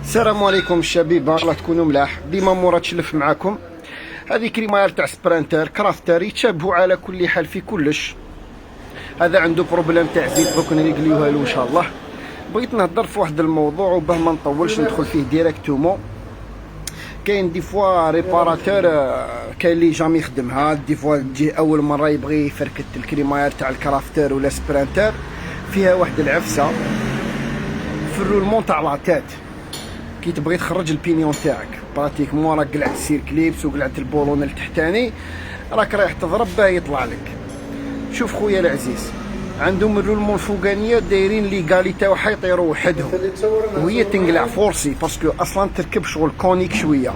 السلام عليكم الشباب، الله تكونوا ملاح. ديما مورا تشلف معاكم. هذه كريماير تاع سبرانتر كرافتر يتشابهوا على كل حال في كلش. هذا عنده بروبليم تاع زيت، دوك نريقليوها له ان شاء الله. بغيت نهضر في واحد الموضوع وباه ما نطولش ندخل فيه ديريكتومون. كاين دي فوا ريباراتور كاين اللي جامي يخدمها، دي فوا تجي اول مره يبغي يفركت الكريماير تاع الكرافتر ولا سبرانتر، فيها واحد العفسه في الرولمون تاع لاطات. كي تبغي تخرج البينيون تاعك براتيكمون راك قلعت السيركليبس وقلعت البولون التحتاني، راك رايح تضرب باه يطلع لك. شوف خويا العزيز، عندهم الرولمون الفوقانيه دايرين ليغالي تاعها يطيروا وحدهم وهي تنقلع فورسي باسكو اصلا تركب شغل كونيك شويه.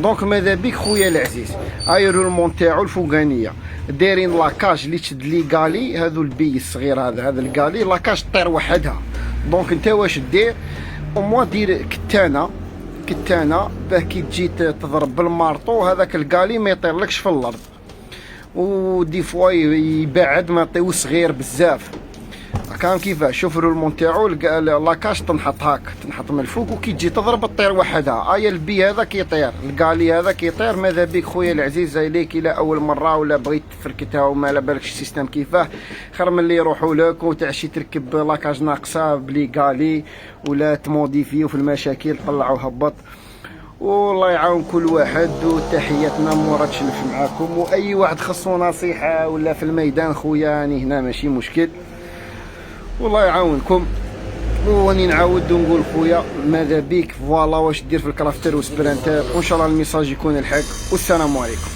دونك ماذا بيك خويا العزيز، هاي الرولمون تاعو الفوقانيه دايرين لاكاج اللي تشد ليغالي، هذو البي الصغير هذا الكالي لاكاج طير وحدها. دونك انت واش دير؟ وموا دير كتانه باه كي تجي تضرب بالمارطو هذاك الكالي ما يطيرلكش في الارض، ودي فوا يبعد ما يطيو صغير بزاف. كان كيفاش؟ شوف الرولمون تاعو لاكاش تنحط من الفوق، وكي تجي تضرب تطير وحدها. ايا البي هذا كيطير، الكالي هذا كيطير. ماذا بيك خويا العزيز عليك الى اول مره ولا بغيت تفركتها وما على بالكش السيستم كيفاه، خير من اللي يروحوا لك وتعشي تركب لاكاج ناقصه بلي كالي ولا تموديفيو في المشاكل طلعوا هبط. والله يعاون كل واحد، وتحياتنا مورا تشلف معاكم. واي واحد خصو نصيحه ولا في الميدان خويا راني هنا ماشي مشكل، والله يعاونكم. وراني نعاود ونقول خويا ماذا بيك فوالا واش دير في الكرافتر وسبرانتر، وان شاء الله الميساج يكون الحق. والسلام عليكم.